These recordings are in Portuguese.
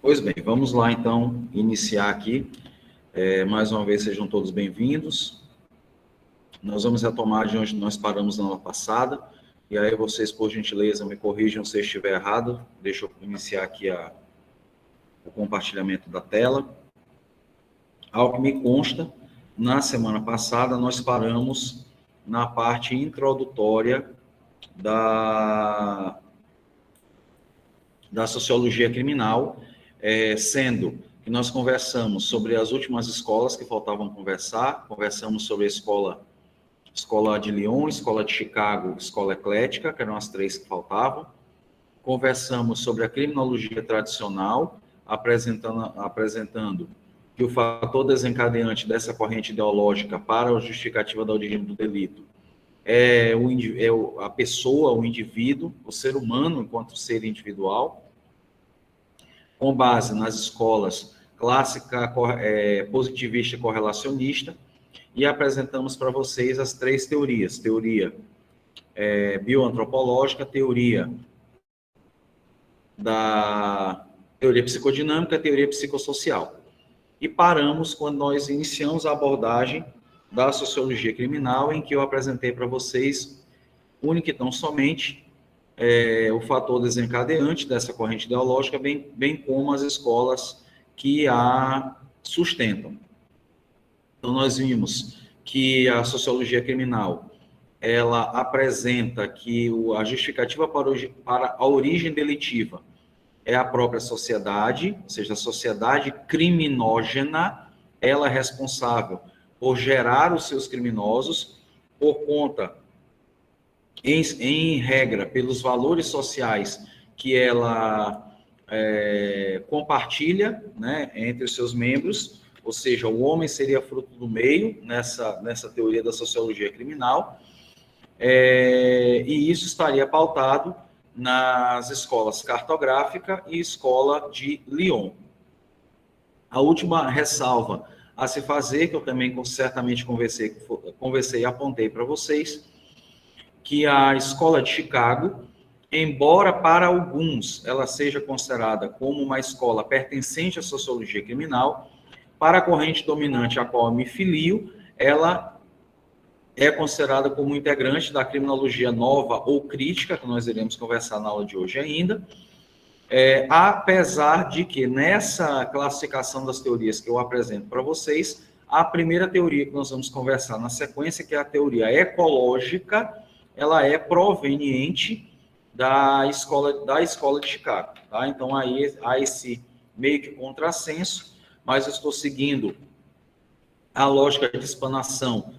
Pois bem, vamos lá então iniciar aqui. Mais uma vez, sejam todos bem-vindos. Nós vamos retomar de onde nós paramos na aula passada. E aí vocês, por gentileza, me corrijam se eu estiver errado. Deixa eu iniciar aqui o compartilhamento da tela. Ao que me consta, na semana passada nós paramos na parte introdutória da sociologia criminal, sendo que nós conversamos sobre as últimas escolas que faltavam conversar, conversamos sobre a escola de Lyon, escola de Chicago, escola eclética, que eram as três que faltavam, conversamos sobre a criminologia tradicional, apresentando que o fator desencadeante dessa corrente ideológica para a justificativa da origem do delito é a pessoa, o indivíduo, o ser humano enquanto ser individual, com base nas escolas clássica, positivista e correlacionista, e apresentamos para vocês as três teorias: teoria bioantropológica, teoria psicodinâmica, teoria psicossocial. E paramos quando nós iniciamos a abordagem da sociologia criminal, em que eu apresentei para vocês, única e tão somente, o fator desencadeante dessa corrente ideológica, bem como as escolas que a sustentam. Então, nós vimos que a sociologia criminal, ela apresenta que a justificativa para a origem delitiva é a própria sociedade, ou seja, a sociedade criminógena, ela é responsável por gerar os seus criminosos, por conta, em regra, pelos valores sociais que ela compartilha, né, entre os seus membros, ou seja, o homem seria fruto do meio, nessa teoria da sociologia criminal, e isso estaria pautado nas escolas cartográfica e escola de Lyon. A última ressalva a se fazer, que eu também certamente conversei e apontei para vocês, que a escola de Chicago, embora para alguns ela seja considerada como uma escola pertencente à sociologia criminal, para a corrente dominante a qual eu me filio, ela é considerada como integrante da criminologia nova ou crítica, que nós iremos conversar na aula de hoje ainda, apesar de que nessa classificação das teorias que eu apresento para vocês, a primeira teoria que nós vamos conversar na sequência, que é a teoria ecológica, ela é proveniente da escola de Chicago. Tá? Então, aí há esse meio que contrassenso, mas eu estou seguindo a lógica de explanação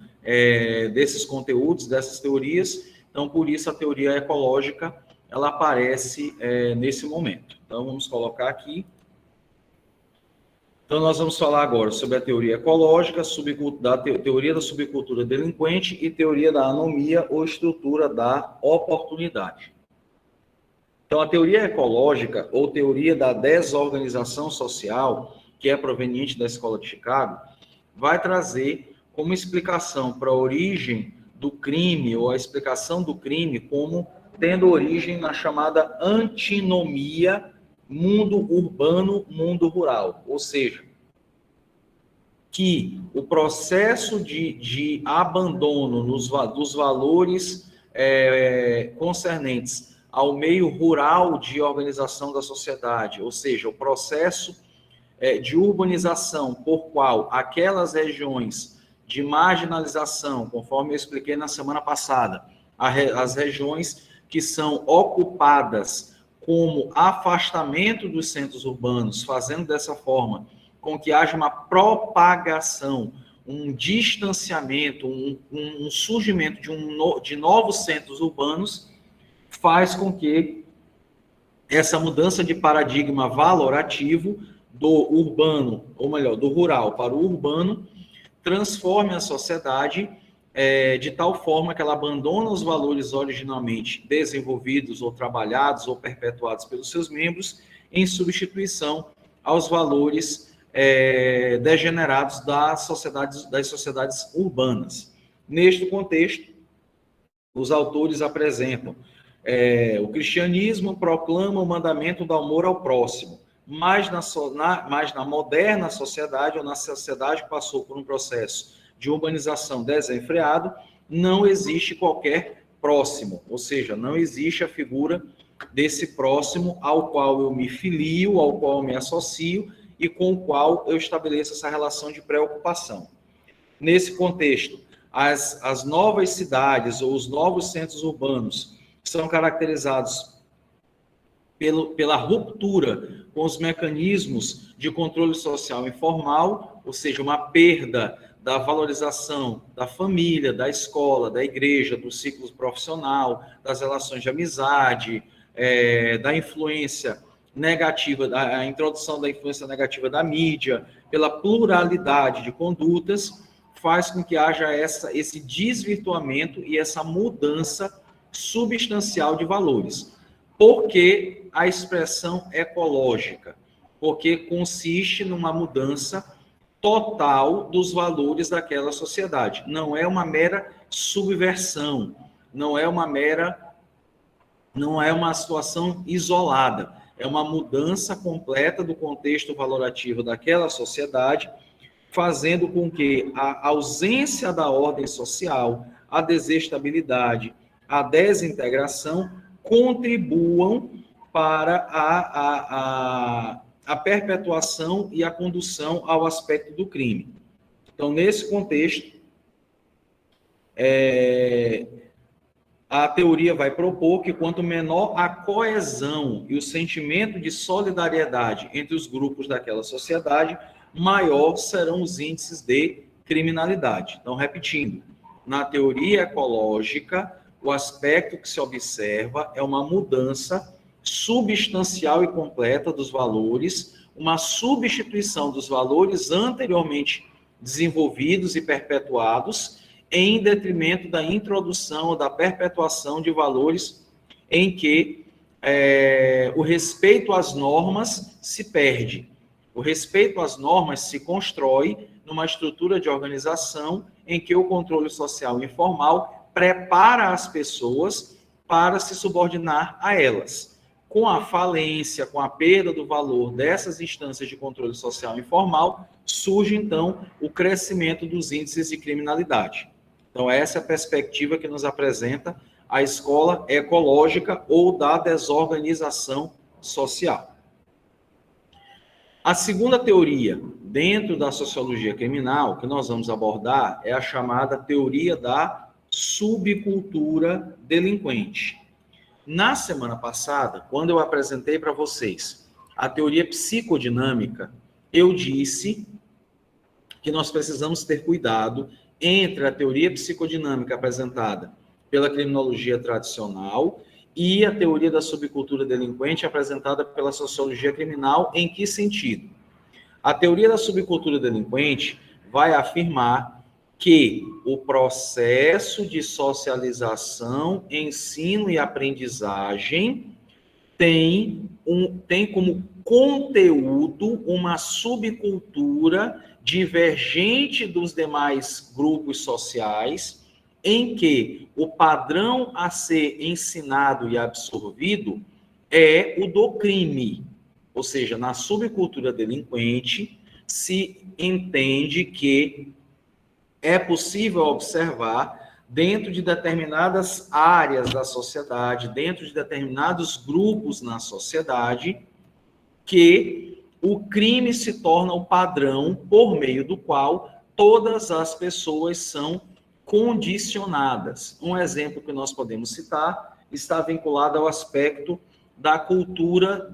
desses conteúdos, dessas teorias. Então, por isso, a teoria ecológica, ela aparece nesse momento. Então, vamos colocar aqui. Então, nós vamos falar agora sobre a teoria ecológica, teoria da subcultura delinquente e teoria da anomia ou estrutura da oportunidade. Então, a teoria ecológica ou teoria da desorganização social, que é proveniente da escola de Chicago, vai trazer como explicação para a origem do crime, ou a explicação do crime como tendo origem na chamada antinomia mundo urbano, mundo rural. Ou seja, que o processo de abandono dos valores concernentes ao meio rural de organização da sociedade, ou seja, o processo de urbanização por qual aquelas regiões de marginalização, conforme eu expliquei na semana passada, as regiões que são ocupadas como afastamento dos centros urbanos, fazendo dessa forma com que haja uma propagação, um distanciamento, um surgimento de novos centros urbanos, faz com que essa mudança de paradigma valorativo do urbano, ou melhor, do rural para o urbano, transforme a sociedade de tal forma que ela abandona os valores originalmente desenvolvidos ou trabalhados ou perpetuados pelos seus membros em substituição aos valores degenerados das sociedades urbanas. Neste contexto, os autores apresentam o cristianismo proclama o mandamento do amor ao próximo, mas na moderna sociedade, ou na sociedade que passou por um processo de urbanização desenfreado, não existe qualquer próximo, ou seja, não existe a figura desse próximo ao qual eu me filio, ao qual eu me associo e com o qual eu estabeleço essa relação de preocupação. Nesse contexto, as novas cidades ou os novos centros urbanos são caracterizados pela ruptura com os mecanismos de controle social informal, ou seja, uma perda da valorização da família, da escola, da igreja, do ciclo profissional, das relações de amizade, da influência negativa, a introdução da influência negativa da mídia, pela pluralidade de condutas, faz com que haja esse desvirtuamento e essa mudança substancial de valores. Por que a expressão ecológica? Porque consiste numa mudança total dos valores daquela sociedade. Não é uma mera subversão, não é uma situação isolada, é uma mudança completa do contexto valorativo daquela sociedade, fazendo com que a ausência da ordem social, a desestabilidade, a desintegração contribuam para a perpetuação e a condução ao aspecto do crime. Então, nesse contexto, a teoria vai propor que quanto menor a coesão e o sentimento de solidariedade entre os grupos daquela sociedade, maior serão os índices de criminalidade. Então, repetindo, na teoria ecológica, o aspecto que se observa é uma mudança substancial e completa dos valores, uma substituição dos valores anteriormente desenvolvidos e perpetuados, em detrimento da introdução ou da perpetuação de valores em que o respeito às normas se perde. O respeito às normas se constrói numa estrutura de organização em que o controle social informal prepara as pessoas para se subordinar a elas. Com a falência, com a perda do valor dessas instâncias de controle social informal, surge, então, o crescimento dos índices de criminalidade. Então, essa é a perspectiva que nos apresenta a escola ecológica ou da desorganização social. A segunda teoria, dentro da sociologia criminal, que nós vamos abordar, é a chamada teoria da subcultura delinquente. Na semana passada, quando eu apresentei para vocês a teoria psicodinâmica, eu disse que nós precisamos ter cuidado entre a teoria psicodinâmica apresentada pela criminologia tradicional e a teoria da subcultura delinquente apresentada pela sociologia criminal. Em que sentido? A teoria da subcultura delinquente vai afirmar que o processo de socialização, ensino e aprendizagem tem como conteúdo uma subcultura divergente dos demais grupos sociais, em que o padrão a ser ensinado e absorvido é o do crime. Ou seja, na subcultura delinquente, se entende que é possível observar, dentro de determinadas áreas da sociedade, dentro de determinados grupos na sociedade, que o crime se torna o padrão por meio do qual todas as pessoas são condicionadas. Um exemplo que nós podemos citar está vinculado ao aspecto da cultura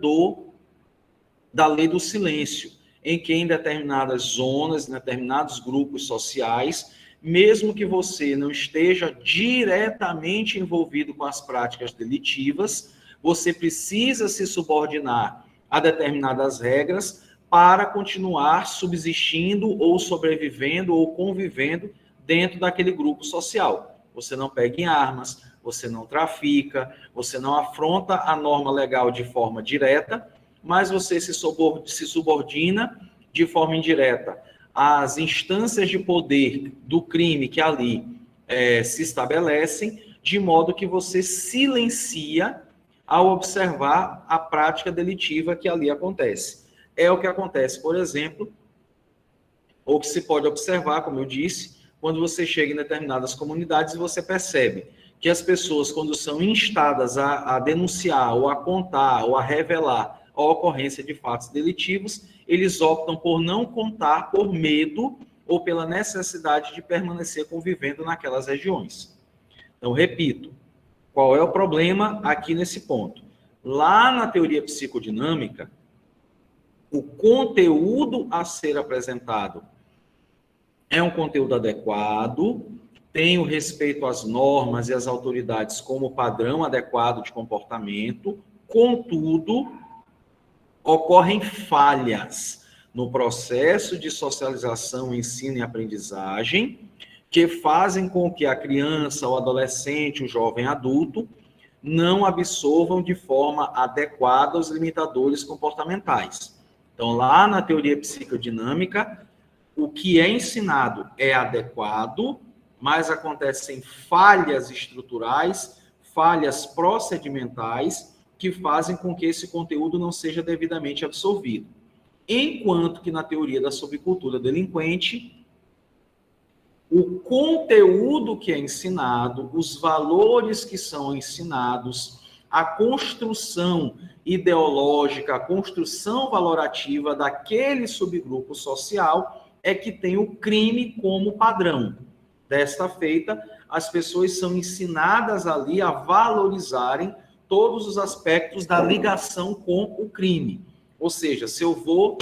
da lei do silêncio, em que em determinadas zonas, em determinados grupos sociais, mesmo que você não esteja diretamente envolvido com as práticas delitivas, você precisa se subordinar a determinadas regras para continuar subsistindo ou sobrevivendo ou convivendo dentro daquele grupo social. Você não pega em armas, você não trafica, você não afronta a norma legal de forma direta, mas você se subordina de forma indireta às instâncias de poder do crime que ali se estabelecem, de modo que você silencia ao observar a prática delitiva que ali acontece. é o que acontece, por exemplo, ou que se pode observar, como eu disse, quando você chega em determinadas comunidades e você percebe que as pessoas, quando são instadas a denunciar, ou a contar, ou a revelar a ocorrência de fatos delitivos, eles optam por não contar por medo ou pela necessidade de permanecer convivendo naquelas regiões. Então, repito, qual é o problema aqui nesse ponto? Lá na teoria psicodinâmica, o conteúdo a ser apresentado é um conteúdo adequado, tem o respeito às normas e às autoridades como padrão adequado de comportamento, contudo, ocorrem falhas no processo de socialização, ensino e aprendizagem que fazem com que a criança, o adolescente, o jovem adulto não absorvam de forma adequada os limitadores comportamentais. Então, lá na teoria psicodinâmica, o que é ensinado é adequado, mas acontecem falhas estruturais, falhas procedimentais, que fazem com que esse conteúdo não seja devidamente absorvido. Enquanto que na teoria da subcultura delinquente, o conteúdo que é ensinado, os valores que são ensinados, a construção ideológica, a construção valorativa daquele subgrupo social é que tem o crime como padrão. Desta feita, as pessoas são ensinadas ali a valorizarem todos os aspectos da ligação com o crime. Ou seja, se eu vou,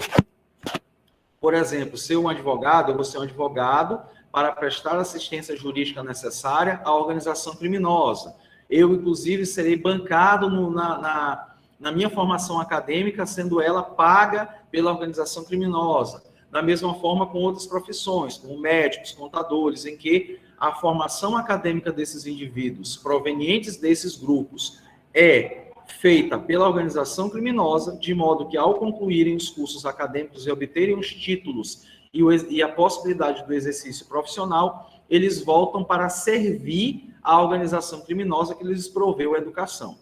por exemplo, ser um advogado, eu vou ser um advogado para prestar assistência jurídica necessária à organização criminosa. Eu, inclusive, serei bancado na minha formação acadêmica, sendo ela paga pela organização criminosa. Da mesma forma com outras profissões, como médicos, contadores, em que a formação acadêmica desses indivíduos provenientes desses grupos é feita pela organização criminosa, de modo que, ao concluírem os cursos acadêmicos e obterem os títulos e a possibilidade do exercício profissional, eles voltam para servir à organização criminosa que lhes proveu a educação.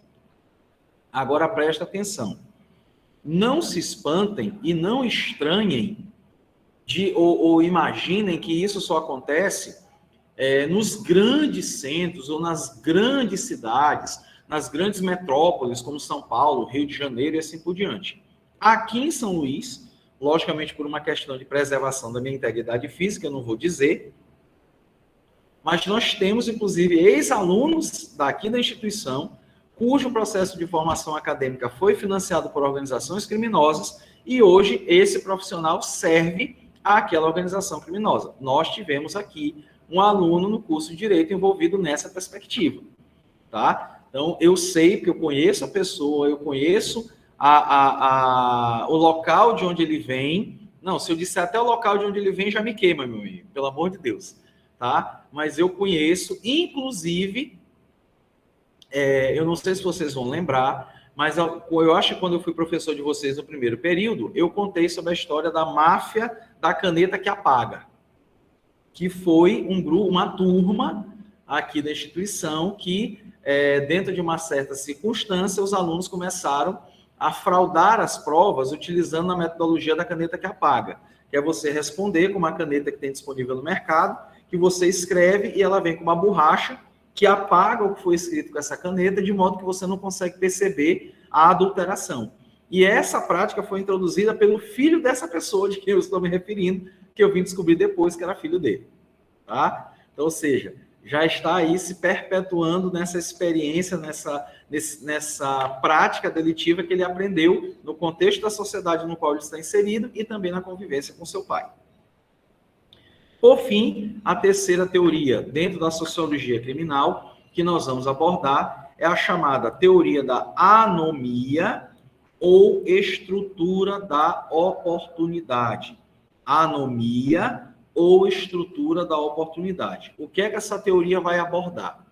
Agora, presta atenção. Não se espantem e não estranhem ou imaginem que isso só acontece nos grandes centros ou nas grandes cidades, nas grandes metrópoles, como São Paulo, Rio de Janeiro e assim por diante. Aqui em São Luís, logicamente por uma questão de preservação da minha integridade física, eu não vou dizer, mas nós temos, inclusive, ex-alunos daqui da instituição, cujo processo de formação acadêmica foi financiado por organizações criminosas e hoje esse profissional serve àquela organização criminosa. Nós tivemos aqui um aluno no curso de Direito envolvido nessa perspectiva, tá? Então, eu sei, porque eu conheço a pessoa, eu conheço o local de onde ele vem. Não, se eu disser até o local de onde ele vem, já me queima, meu amigo, pelo amor de Deus, tá? Mas eu conheço, inclusive, eu não sei se vocês vão lembrar, mas eu acho que quando eu fui professor de vocês no primeiro período, eu contei sobre a história da máfia da caneta que apaga, que foi uma turma aqui da instituição que, dentro de uma certa circunstância, os alunos começaram a fraudar as provas utilizando a metodologia da caneta que apaga, que é você responder com uma caneta que tem disponível no mercado, que você escreve e ela vem com uma borracha que apaga o que foi escrito com essa caneta, de modo que você não consegue perceber a adulteração. E essa prática foi introduzida pelo filho dessa pessoa de quem eu estou me referindo, que eu vim descobrir depois que era filho dele. Tá? Então, ou seja, já está aí se perpetuando nessa experiência, nessa prática delitiva que ele aprendeu no contexto da sociedade no qual ele está inserido e também na convivência com seu pai. Por fim, a terceira teoria dentro da sociologia criminal que nós vamos abordar é a chamada teoria da anomia ou estrutura da oportunidade. Anomia ou estrutura da oportunidade. O que é que essa teoria vai abordar?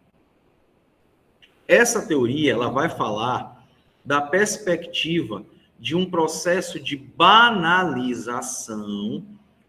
Essa teoria ela vai falar da perspectiva de um processo de banalização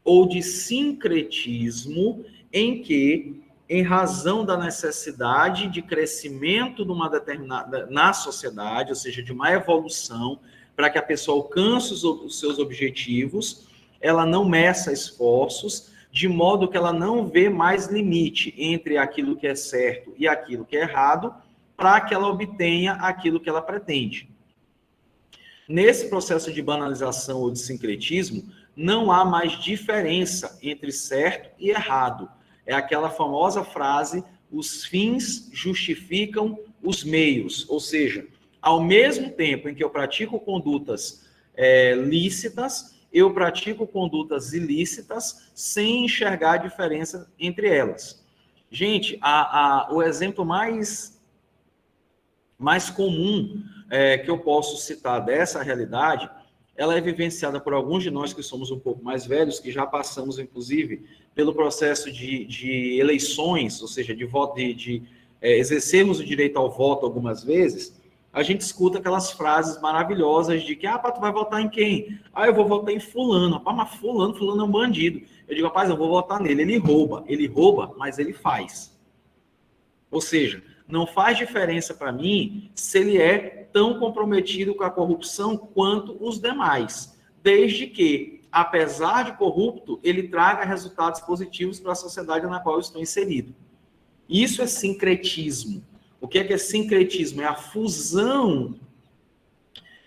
ou de sincretismo em que, em razão da necessidade de crescimento de uma determinada na sociedade, ou seja, de uma evolução, para que a pessoa alcance os seus objetivos, ela não meça esforços, de modo que ela não vê mais limite entre aquilo que é certo e aquilo que é errado, para que ela obtenha aquilo que ela pretende. Nesse processo de banalização ou de sincretismo, não há mais diferença entre certo e errado. É aquela famosa frase, os fins justificam os meios. Ou seja, ao mesmo tempo em que eu pratico condutas lícitas, eu pratico condutas ilícitas sem enxergar a diferença entre elas. Gente, o exemplo mais comum que eu posso citar dessa realidade, ela é vivenciada por alguns de nós que somos um pouco mais velhos, que já passamos, inclusive, pelo processo de eleições, ou seja, de exercermos o direito ao voto algumas vezes. A gente escuta aquelas frases maravilhosas de que, tu vai votar em quem? Eu vou votar em fulano. Rapaz, mas fulano é um bandido. Eu digo, rapaz, eu vou votar nele. Ele rouba, mas ele faz. Ou seja, não faz diferença para mim se ele é tão comprometido com a corrupção quanto os demais, desde que, apesar de corrupto, ele traga resultados positivos para a sociedade na qual eu estou inserido. Isso é sincretismo. O que é sincretismo? É a fusão,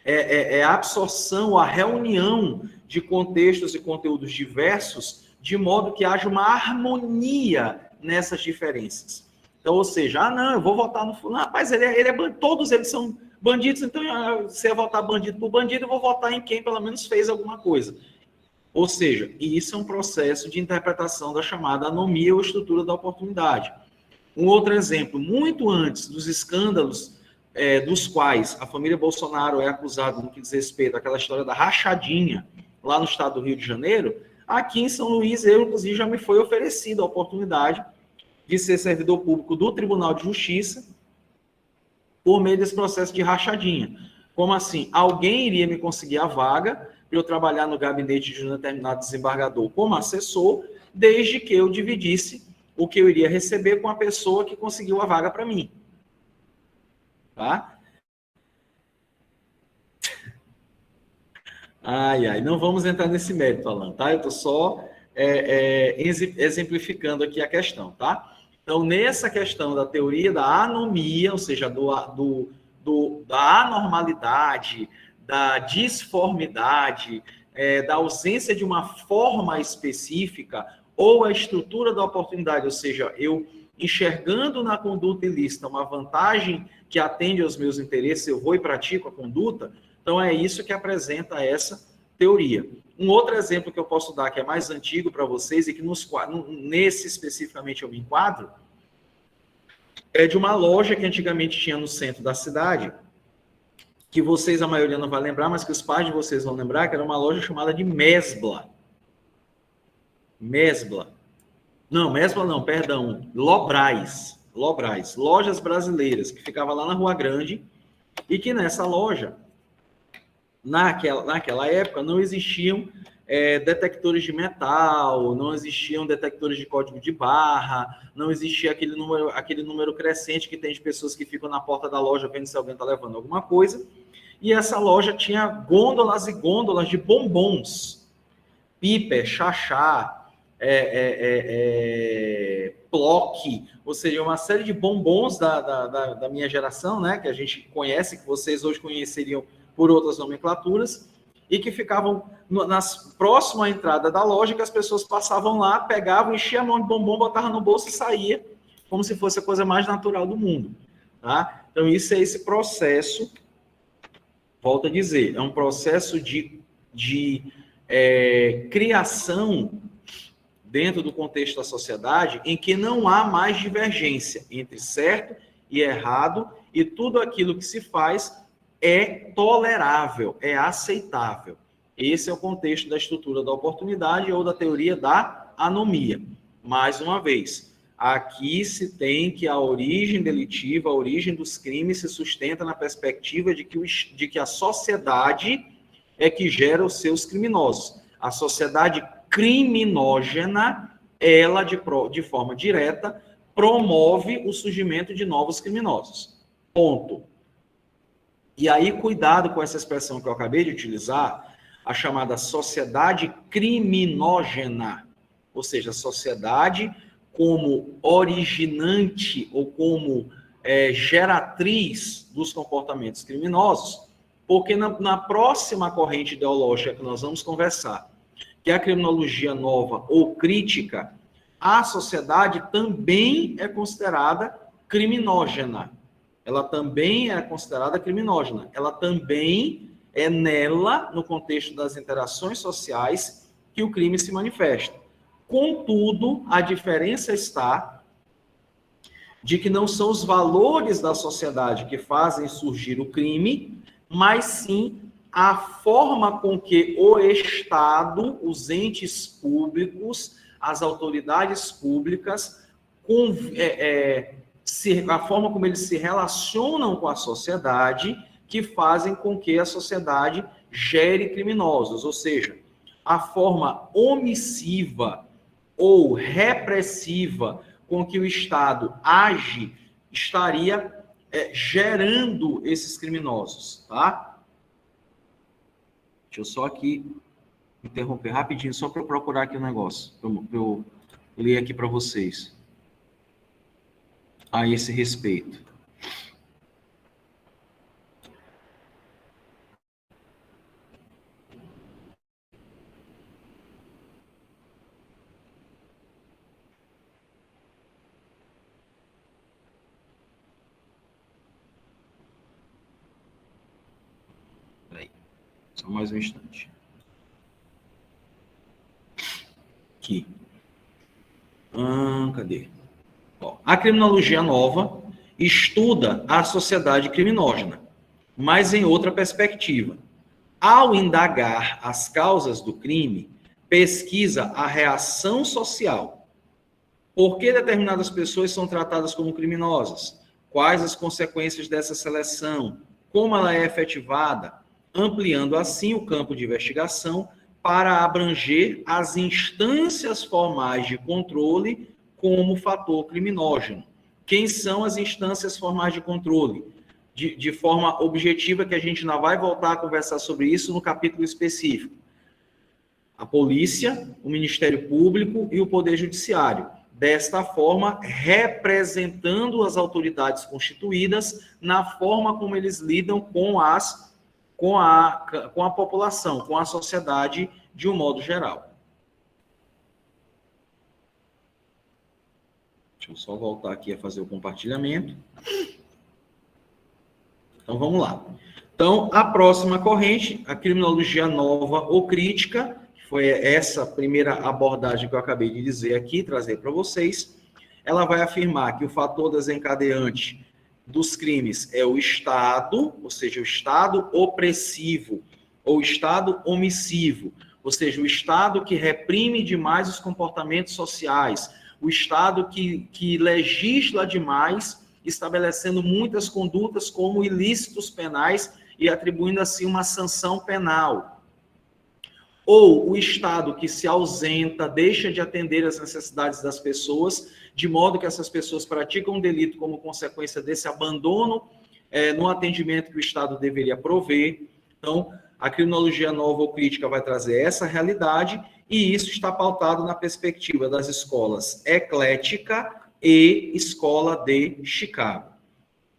é a absorção, a reunião de contextos e conteúdos diversos, de modo que haja uma harmonia nessas diferenças. Então, ou seja, não, eu vou votar no fulano, rapaz, todos eles são bandidos, então se eu votar bandido por bandido, eu vou votar em quem pelo menos fez alguma coisa. Ou seja, isso é um processo de interpretação da chamada anomia ou estrutura da oportunidade. Um outro exemplo, muito antes dos escândalos dos quais a família Bolsonaro é acusada no que diz respeito àquela história da rachadinha lá no estado do Rio de Janeiro, aqui em São Luís, inclusive, já me foi oferecida a oportunidade de ser servidor público do Tribunal de Justiça por meio desse processo de rachadinha. Como assim? Alguém iria me conseguir a vaga para eu trabalhar no gabinete de um determinado desembargador como assessor, desde que eu dividisse o que eu iria receber com a pessoa que conseguiu a vaga para mim. Tá? Não vamos entrar nesse mérito, Alan, tá? Eu estou só exemplificando aqui a questão, tá? Então, nessa questão da teoria da anomia, ou seja, da anormalidade, da disformidade, da ausência de uma forma específica, ou a estrutura da oportunidade, ou seja, eu enxergando na conduta ilícita uma vantagem que atende aos meus interesses, eu vou e pratico a conduta. Então, é isso que apresenta essa teoria. Um outro exemplo que eu posso dar, que é mais antigo para vocês, e que nesse especificamente eu me enquadro, é de uma loja que antigamente tinha no centro da cidade, que vocês, a maioria não vai lembrar, mas que os pais de vocês vão lembrar, que era uma loja chamada de Mesbla. Lobrais, lojas brasileiras, que ficava lá na Rua Grande, e que nessa loja, naquela época, não existiam detectores de metal, não existiam detectores de código de barra, não existia aquele número crescente que tem de pessoas que ficam na porta da loja vendo se alguém está levando alguma coisa. E essa loja tinha gôndolas e gôndolas de bombons, piper, chachá, ploque, ou seja, uma série de bombons da minha geração, né, que a gente conhece, que vocês hoje conheceriam por outras nomenclaturas, e que ficavam próximo à entrada da loja, que as pessoas passavam lá, pegavam, enchiam a mão de bombom, botavam no bolso e saía, como se fosse a coisa mais natural do mundo. Tá? Então, isso é esse processo, volto a dizer, é um processo de criação dentro do contexto da sociedade, em que não há mais divergência entre certo e errado, e tudo aquilo que se faz é tolerável, é aceitável. Esse é o contexto da estrutura da oportunidade ou da teoria da anomia. Mais uma vez, aqui se tem que a origem delitiva, a origem dos crimes se sustenta na perspectiva de que a sociedade é que gera os seus criminosos. A sociedade criminógena, ela, de forma direta, promove o surgimento de novos criminosos. Ponto. E aí, cuidado com essa expressão que eu acabei de utilizar, a chamada sociedade criminógena, ou seja, a sociedade como originante ou como geratriz dos comportamentos criminosos, porque na próxima corrente ideológica que nós vamos conversar, que é a criminologia nova ou crítica, a sociedade também é considerada criminógena. Ela também é considerada criminógena. Ela também é nela, no contexto das interações sociais, que o crime se manifesta. Contudo, a diferença está de que não são os valores da sociedade que fazem surgir o crime, mas sim a forma com que o Estado, os entes públicos, as autoridades públicas, a forma como eles se relacionam com a sociedade, que fazem com que a sociedade gere criminosos, ou seja, a forma omissiva ou repressiva com que o Estado age estaria gerando esses criminosos, tá? Deixa eu só aqui interromper rapidinho, só para eu procurar aqui o negócio, para eu ler aqui para vocês a esse respeito. Peraí, só mais um instante. Aqui. Cadê? A criminologia nova estuda a sociedade criminógena, mas em outra perspectiva. Ao indagar as causas do crime, pesquisa a reação social. Por que determinadas pessoas são tratadas como criminosas? Quais as consequências dessa seleção? Como ela é efetivada? Ampliando assim o campo de investigação para abranger as instâncias formais de controle como fator criminógeno. Quem são as instâncias formais de controle? De forma objetiva, que a gente ainda vai voltar a conversar sobre isso no capítulo específico. A polícia, o Ministério Público e o Poder Judiciário. Desta forma, representando as autoridades constituídas na forma como eles lidam com a população, com a sociedade de um modo geral. Deixa eu só voltar aqui a fazer o compartilhamento. Então, vamos lá. Então, a próxima corrente, a criminologia nova ou crítica, que foi essa primeira abordagem que eu acabei de dizer aqui, trazer para vocês, ela vai afirmar que o fator desencadeante dos crimes é o Estado, ou seja, o Estado opressivo, ou Estado omissivo, ou seja, o Estado que reprime demais os comportamentos sociais, o Estado que legisla demais, estabelecendo muitas condutas como ilícitos penais e atribuindo assim uma sanção penal. Ou o Estado que se ausenta, deixa de atender às necessidades das pessoas, de modo que essas pessoas praticam um delito como consequência desse abandono no atendimento que o Estado deveria prover. Então, a criminologia nova ou crítica vai trazer essa realidade, e isso está pautado na perspectiva das escolas eclética e escola de Chicago.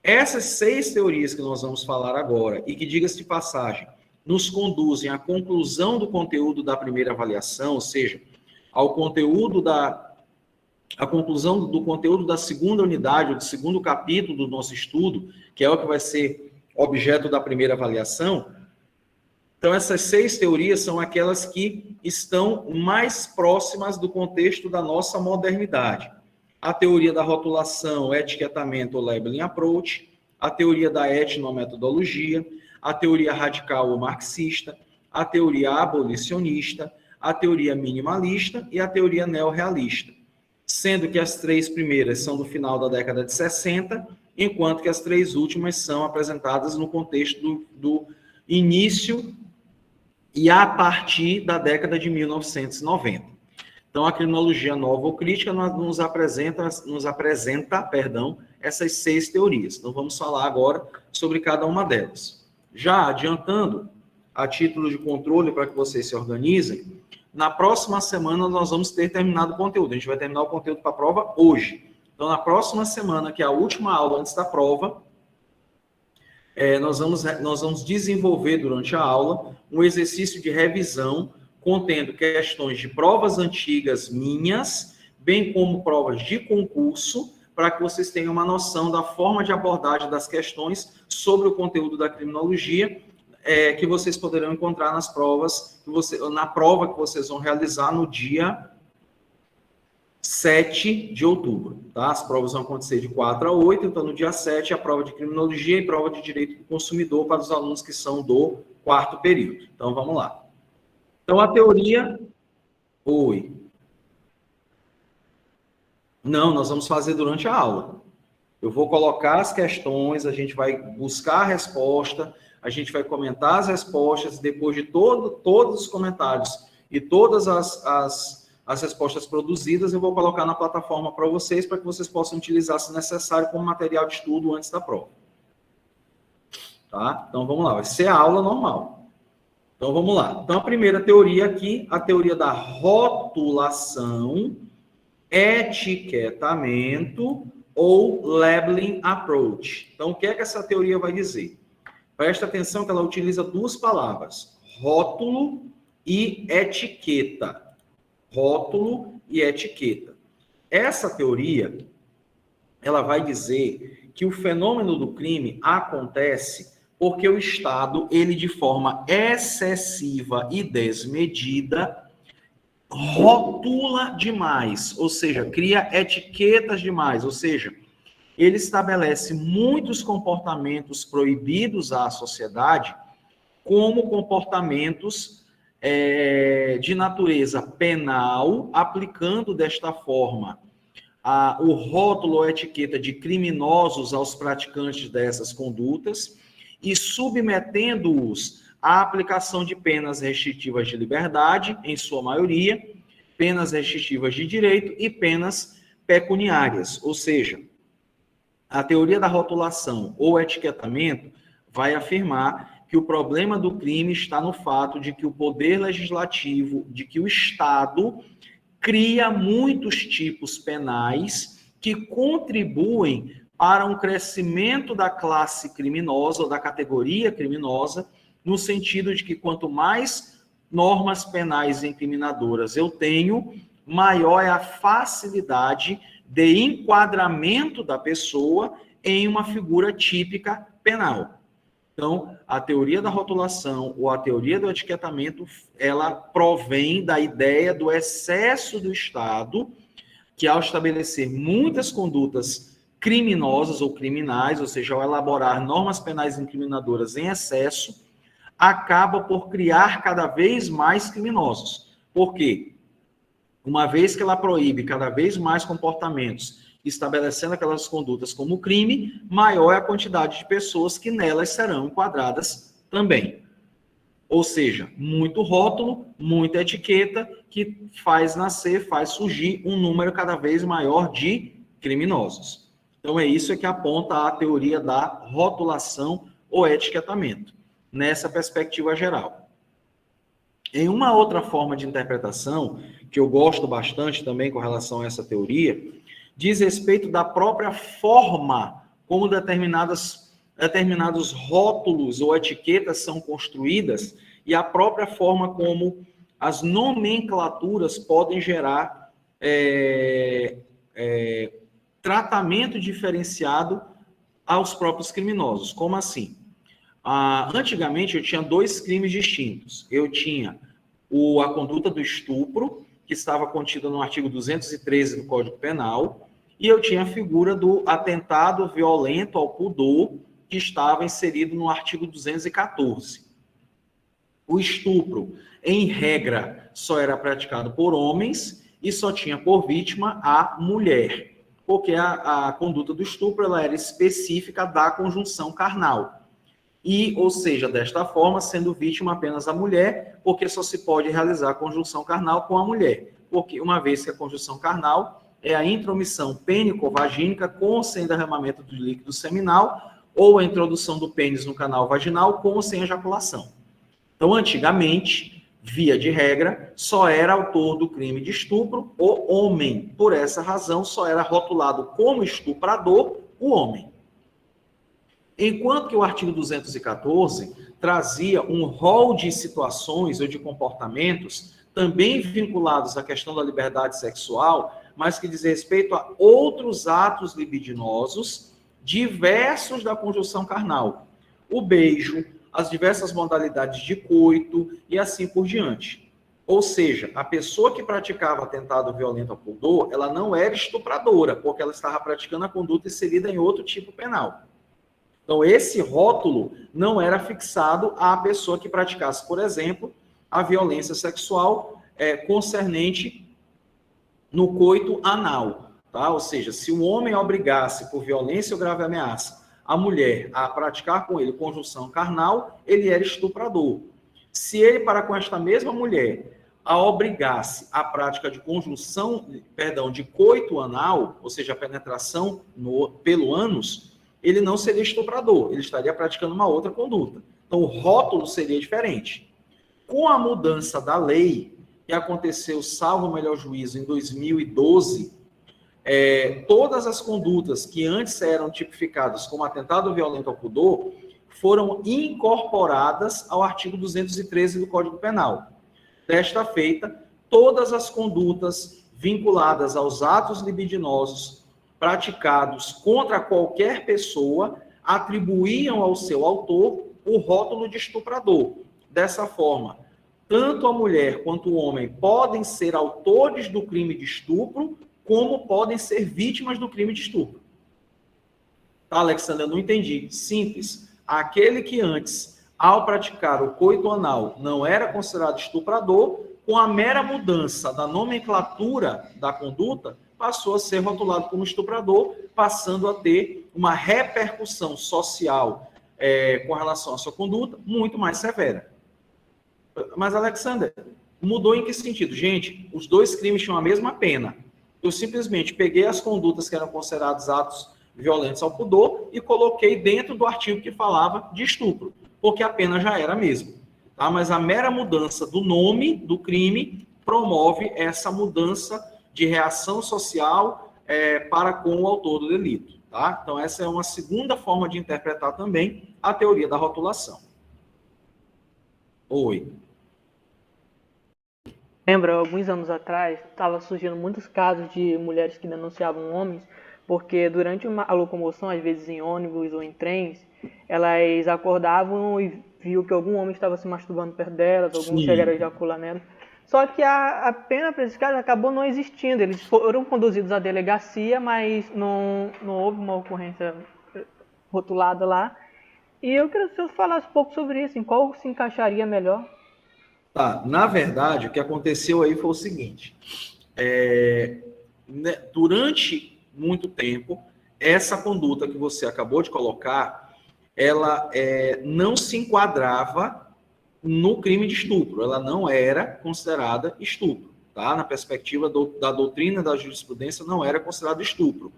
Essas 6 teorias que nós vamos falar agora, e que, diga-se de passagem, nos conduzem à conclusão do conteúdo da primeira avaliação, ou seja, a conclusão do conteúdo da segunda unidade, ou do segundo capítulo do nosso estudo, que é o que vai ser objeto da primeira avaliação. Então, essas 6 teorias são aquelas que estão mais próximas do contexto da nossa modernidade. A teoria da rotulação, etiquetamento ou labeling approach, a teoria da etnometodologia, a teoria radical ou marxista, a teoria abolicionista, a teoria minimalista e a teoria neorrealista, sendo que as 3 primeiras são do final da década de 60, enquanto que as 3 últimas são apresentadas no contexto do início e a partir da década de 1990. Então, a criminologia nova ou crítica nos apresenta essas 6 teorias. Então, vamos falar agora sobre cada uma delas. Já adiantando, a título de controle para que vocês se organizem, na próxima semana nós vamos ter terminado o conteúdo. A gente vai terminar o conteúdo para a prova hoje. Então, na próxima semana, que é a última aula antes da prova, nós vamos desenvolver durante a aula um exercício de revisão contendo questões de provas antigas minhas, bem como provas de concurso, para que vocês tenham uma noção da forma de abordagem das questões sobre o conteúdo da criminologia, que vocês poderão encontrar nas provas, na prova que vocês vão realizar no dia 7 de outubro. Tá? As provas vão acontecer de 4 a 8, então no dia 7 a prova de criminologia e prova de direito do consumidor para os alunos que são do 4º período. Então vamos lá. Então a teoria... Oi. Não, nós vamos fazer durante a aula. Eu vou colocar as questões, a gente vai buscar a resposta, a gente vai comentar as respostas, depois de todos os comentários e todas as respostas produzidas, eu vou colocar na plataforma para vocês, para que vocês possam utilizar, se necessário, como material de estudo antes da prova. Tá? Então, vamos lá, vai ser a aula normal. Então, vamos lá. Então, a primeira teoria aqui, a teoria da rotulação, etiquetamento ou labeling approach. Então, o que é que essa teoria vai dizer? Presta atenção que ela utiliza duas palavras, rótulo e etiqueta. Rótulo e etiqueta. Essa teoria, ela vai dizer que o fenômeno do crime acontece porque o Estado, ele de forma excessiva e desmedida, rotula demais, ou seja, cria etiquetas demais, ou seja, ele estabelece muitos comportamentos proibidos à sociedade como comportamentos de natureza penal, aplicando desta forma o rótulo ou etiqueta de criminosos aos praticantes dessas condutas e submetendo-os à aplicação de penas restritivas de liberdade, em sua maioria, penas restritivas de direito e penas pecuniárias. Ou seja, a teoria da rotulação ou etiquetamento vai afirmar que o problema do crime está no fato de que o poder legislativo, de que o Estado cria muitos tipos penais que contribuem para um crescimento da classe criminosa ou da categoria criminosa, no sentido de que quanto mais normas penais incriminadoras eu tenho, maior é a facilidade de enquadramento da pessoa em uma figura típica penal. Então, a teoria da rotulação ou a teoria do etiquetamento, ela provém da ideia do excesso do Estado, que ao estabelecer muitas condutas criminosas ou criminais, ou seja, ao elaborar normas penais incriminadoras em excesso, acaba por criar cada vez mais criminosos. Por quê? Uma vez que ela proíbe cada vez mais comportamentos, estabelecendo aquelas condutas como crime, maior é a quantidade de pessoas que nelas serão enquadradas também. Ou seja, muito rótulo, muita etiqueta, que faz surgir um número cada vez maior de criminosos. Então, é isso que aponta a teoria da rotulação ou etiquetamento, nessa perspectiva geral. Em uma outra forma de interpretação, que eu gosto bastante também com relação a essa teoria, diz respeito da própria forma como determinados rótulos ou etiquetas são construídas e a própria forma como as nomenclaturas podem gerar tratamento diferenciado aos próprios criminosos. Como assim? Antigamente, eu tinha dois crimes distintos. Eu tinha a conduta do estupro, que estava contida no artigo 213 do Código Penal, e eu tinha a figura do atentado violento ao pudor, que estava inserido no artigo 214. O estupro, em regra, só era praticado por homens e só tinha por vítima a mulher, porque a conduta do estupro ela era específica da conjunção carnal. E, ou seja, desta forma, sendo vítima apenas a mulher, porque só se pode realizar a conjunção carnal com a mulher. Porque, uma vez que a conjunção carnal é a intromissão pênico-vagínica com ou sem derramamento do líquido seminal, ou a introdução do pênis no canal vaginal com ou sem ejaculação. Então, antigamente, via de regra, só era autor do crime de estupro o homem. Por essa razão, só era rotulado como estuprador o homem. Enquanto que o artigo 214 trazia um rol de situações ou de comportamentos também vinculados à questão da liberdade sexual, mas que diz respeito a outros atos libidinosos diversos da conjunção carnal. O beijo, as diversas modalidades de coito e assim por diante. Ou seja, a pessoa que praticava atentado violento ao pudor, ela não era estupradora, porque ela estava praticando a conduta inserida em outro tipo penal. Então, esse rótulo não era fixado à pessoa que praticasse, por exemplo, a violência sexual concernente no coito anal. Tá? Ou seja, se o homem obrigasse, por violência ou grave ameaça, a mulher a praticar com ele conjunção carnal, ele era estuprador. Se ele, para com esta mesma mulher, a obrigasse à prática de de coito anal, ou seja, a penetração pelo ânus, ele não seria estuprador, ele estaria praticando uma outra conduta. Então, o rótulo seria diferente. Com a mudança da lei, que aconteceu, salvo o melhor juízo, em 2012, todas as condutas que antes eram tipificadas como atentado violento ao pudor foram incorporadas ao artigo 213 do Código Penal. Desta feita, todas as condutas vinculadas aos atos libidinosos praticados contra qualquer pessoa atribuíam ao seu autor o rótulo de estuprador. Dessa forma, tanto a mulher quanto o homem podem ser autores do crime de estupro, como podem ser vítimas do crime de estupro. Tá, Alexandre, eu não entendi. Simples. Aquele que antes, ao praticar o coito anal, não era considerado estuprador, com a mera mudança da nomenclatura da conduta, passou a ser rotulado como estuprador, passando a ter uma repercussão social com relação à sua conduta muito mais severa. Mas, Alexander, mudou em que sentido? Gente, os dois crimes tinham a mesma pena. Eu simplesmente peguei as condutas que eram consideradas atos violentos ao pudor e coloquei dentro do artigo que falava de estupro, porque a pena já era a mesma. Tá? Mas a mera mudança do nome do crime promove essa mudança de reação social para com o autor do delito. Tá? Então, essa é uma segunda forma de interpretar também a teoria da rotulação. Oi. Lembra, alguns anos atrás, estava surgindo muitos casos de mulheres que denunciavam homens, porque durante a locomoção, às vezes em ônibus ou em trens, elas acordavam e viu que algum homem estava se masturbando perto delas, alguns chegaram a ejacular nelas. Só que a pena para esses casos acabou não existindo. Eles foram conduzidos à delegacia, mas não houve uma ocorrência rotulada lá. E eu queria que você falasse um pouco sobre isso, em qual se encaixaria melhor. Tá, na verdade, o que aconteceu aí foi o seguinte, durante muito tempo, essa conduta que você acabou de colocar, ela não se enquadrava no crime de estupro, ela não era considerada estupro, tá? Na perspectiva da doutrina da jurisprudência, não era considerado estupro.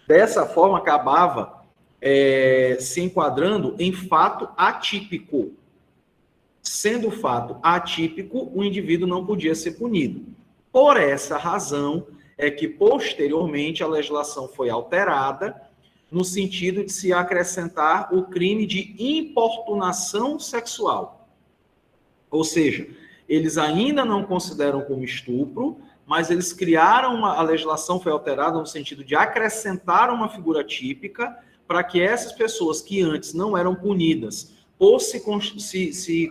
Dessa forma, acabava se enquadrando em fato atípico. Sendo fato atípico, o indivíduo não podia ser punido. Por essa razão, é que posteriormente a legislação foi alterada no sentido de se acrescentar o crime de importunação sexual. Ou seja, eles ainda não consideram como estupro, mas eles criaram a legislação foi alterada no sentido de acrescentar uma figura típica para que essas pessoas que antes não eram punidas ou se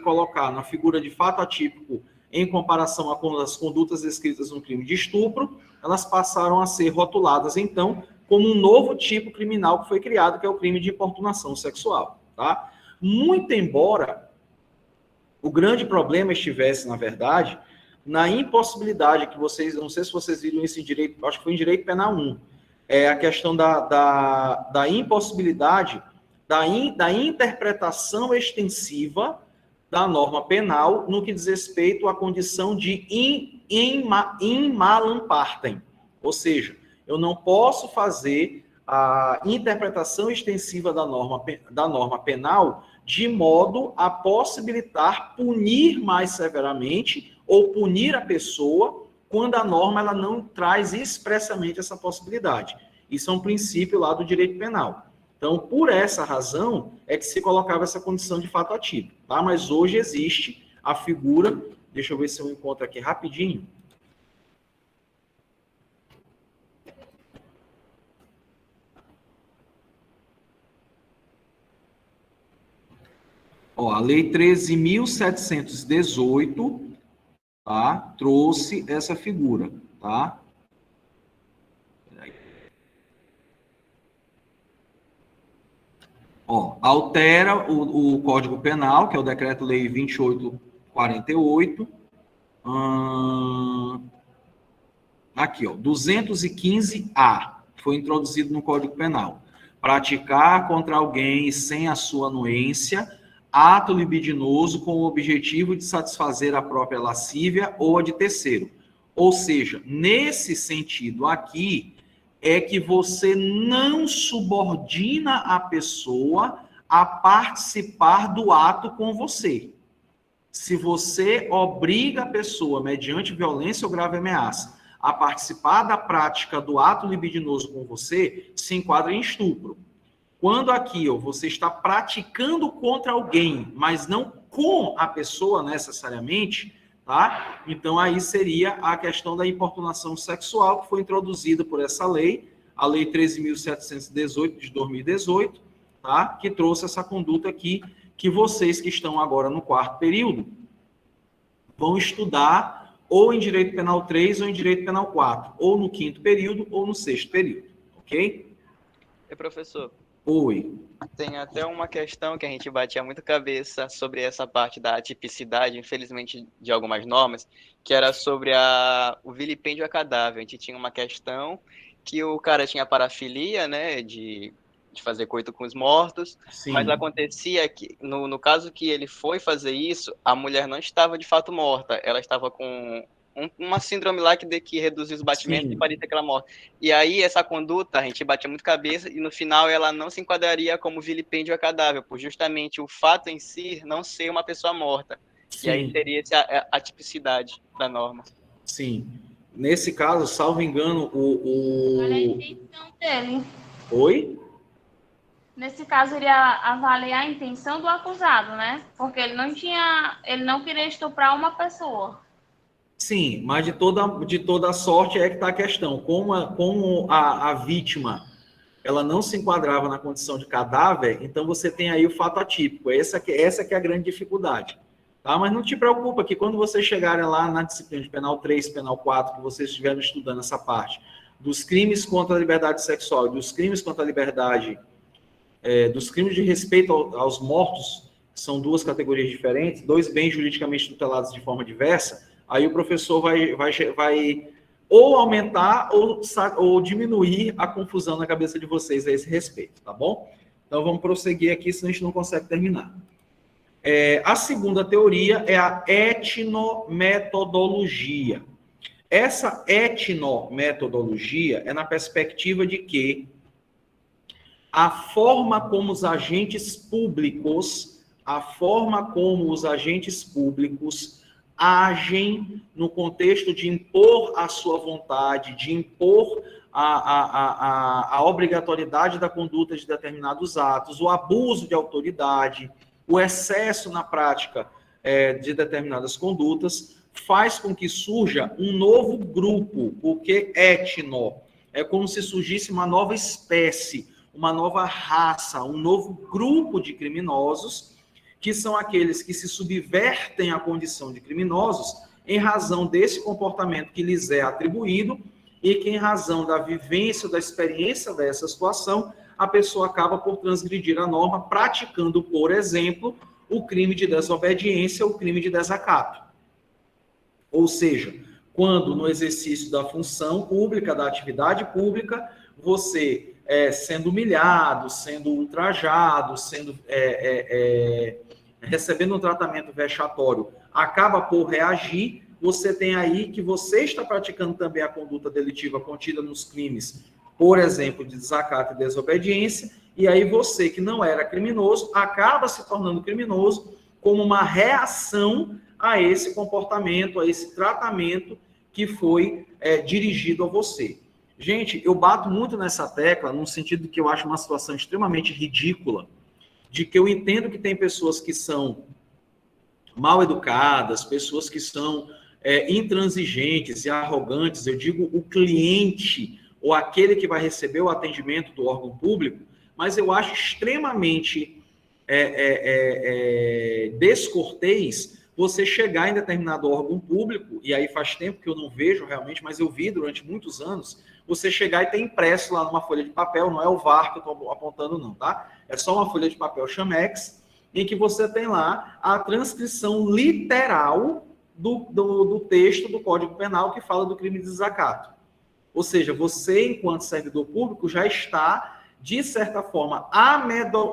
colocar na figura de fato atípico em comparação às condutas descritas no crime de estupro, elas passaram a ser rotuladas, então, como um novo tipo criminal que foi criado, que é o crime de importunação sexual. Tá? Muito embora o grande problema estivesse, na verdade, na impossibilidade que vocês, não sei se vocês viram isso em direito, acho que foi em direito penal 1, a questão da impossibilidade da interpretação extensiva da norma penal no que diz respeito à condição de in malam partem. Ou seja, eu não posso fazer a interpretação extensiva da norma penal de modo a possibilitar punir mais severamente ou punir a pessoa quando a norma ela não traz expressamente essa possibilidade. Isso é um princípio lá do direito penal. Então, por essa razão, é que se colocava essa condição de fato atípico, tá? Mas hoje existe a figura, deixa eu ver se eu encontro aqui rapidinho. Ó, a Lei 13.718, tá? Trouxe essa figura, tá? Ó, altera o Código Penal, que é o Decreto-Lei 2848. Aqui, ó, 215-A, foi introduzido no Código Penal. Praticar contra alguém sem a sua anuência ato libidinoso com o objetivo de satisfazer a própria lascívia ou a de terceiro. Ou seja, nesse sentido aqui, é que você não subordina a pessoa a participar do ato com você. Se você obriga a pessoa, mediante violência ou grave ameaça, a participar da prática do ato libidinoso com você, se enquadra em estupro. Quando aqui você está praticando contra alguém, mas não com a pessoa necessariamente, tá? Então aí seria a questão da importunação sexual, que foi introduzida por essa lei, a Lei 13.718 de 2018, tá? Que trouxe essa conduta aqui, que vocês que estão agora no 4º período vão estudar ou em Direito Penal 3 ou em Direito Penal 4, ou no 5º período ou no 6º período, ok? Professor. Oi. Tem até uma questão que a gente batia muito cabeça sobre essa parte da atipicidade, infelizmente, de algumas normas, que era sobre o vilipêndio a cadáver. A gente tinha uma questão que o cara tinha parafilia, né, de fazer coito com os mortos, Sim. Mas acontecia que, no caso que ele foi fazer isso, a mulher não estava de fato morta, ela estava com uma síndrome lá que reduzia os batimentos. Sim. E parecia aquela morte. E aí, essa conduta, a gente batia muito cabeça, e no final ela não se enquadraria como vilipêndio a cadáver, por justamente o fato em si não ser uma pessoa morta. Sim. E aí seria essa a tipicidade da norma. Sim. Nesse caso, salvo engano, Olha a intenção dele. Oi? Nesse caso, iria avaliar a intenção do acusado, né? Porque ele não queria estuprar uma pessoa. Sim, mas de toda sorte é que está a questão. Como a vítima ela não se enquadrava na condição de cadáver, então você tem aí o fato atípico. Essa que é a grande dificuldade. Tá? Mas não te preocupa que quando vocês chegarem lá na disciplina de Penal 3, Penal 4, que vocês estiverem estudando essa parte, dos crimes contra a liberdade sexual e dos crimes contra a liberdade, dos crimes de respeito aos mortos, que são duas categorias diferentes, dois bens juridicamente tutelados de forma diversa, aí o professor vai ou aumentar ou diminuir a confusão na cabeça de vocês a esse respeito, tá bom? Então vamos prosseguir aqui, senão a gente não consegue terminar. A segunda teoria é a etnometodologia. Essa etnometodologia é na perspectiva de que a forma como os agentes públicos agem no contexto de impor a sua vontade, de impor a obrigatoriedade da conduta de determinados atos, o abuso de autoridade, o excesso na prática de determinadas condutas, faz com que surja um novo grupo, porque etno é como se surgisse uma nova espécie, uma nova raça, um novo grupo de criminosos, que são aqueles que se subvertem à condição de criminosos em razão desse comportamento que lhes é atribuído e que, em razão da vivência, da experiência dessa situação, a pessoa acaba por transgredir a norma, praticando, por exemplo, o crime de desobediência ou o crime de desacato. Ou seja, quando no exercício da função pública, da atividade pública, você, sendo humilhado, sendo ultrajado, recebendo um tratamento vexatório, acaba por reagir, você tem aí que você está praticando também a conduta delitiva contida nos crimes por exemplo, de desacato e desobediência, e aí você, que não era criminoso, acaba se tornando criminoso como uma reação a esse comportamento, a esse tratamento que foi dirigido a você. Gente, eu bato muito nessa tecla, no sentido de que eu acho uma situação extremamente ridícula, de que eu entendo que tem pessoas que são mal educadas, pessoas que são intransigentes e arrogantes, eu digo o cliente ou aquele que vai receber o atendimento do órgão público, mas eu acho extremamente descortês você chegar em determinado órgão público, e aí faz tempo que eu não vejo realmente, mas eu vi durante muitos anos, você chegar e ter impresso lá numa folha de papel, não é o VAR que eu estou apontando não, tá? É só uma folha de papel Chamex, em que você tem lá a transcrição literal do texto do Código Penal que fala do crime de desacato. Ou seja, você, enquanto servidor público, já está, de certa forma,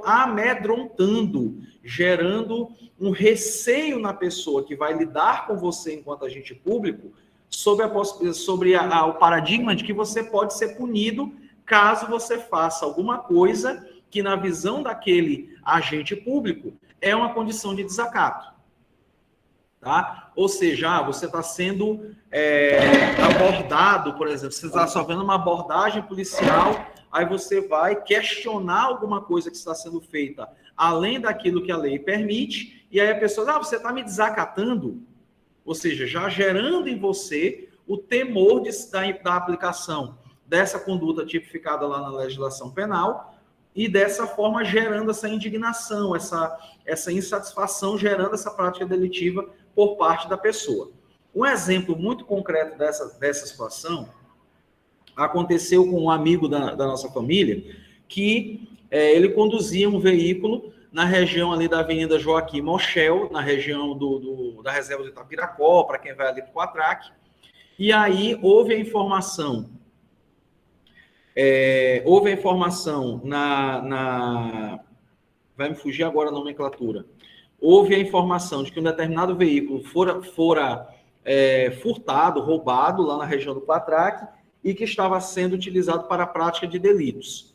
amedrontando, gerando um receio na pessoa que vai lidar com você enquanto agente público sobre o paradigma de que você pode ser punido caso você faça alguma coisa que, na visão daquele agente público, é uma condição de desacato. Tá? Ou seja, você está sendo abordado, por exemplo, você está sofrendo uma abordagem policial, aí você vai questionar alguma coisa que está sendo feita além daquilo que a lei permite, e aí a pessoa, você está me desacatando, ou seja, já gerando em você o temor da aplicação dessa conduta tipificada lá na legislação penal, e dessa forma gerando essa indignação, essa insatisfação, gerando essa prática delitiva por parte da pessoa. Um exemplo muito concreto dessa situação aconteceu com um amigo da nossa família, que ele conduzia um veículo na região ali da Avenida Joaquim Mochel, na região da reserva de Itapiracó, para quem vai ali para o Quatraque, e aí houve a informação vai me fugir agora a nomenclatura, houve a informação de que um determinado veículo fora furtado, roubado lá na região do Quatraque e que estava sendo utilizado para a prática de delitos.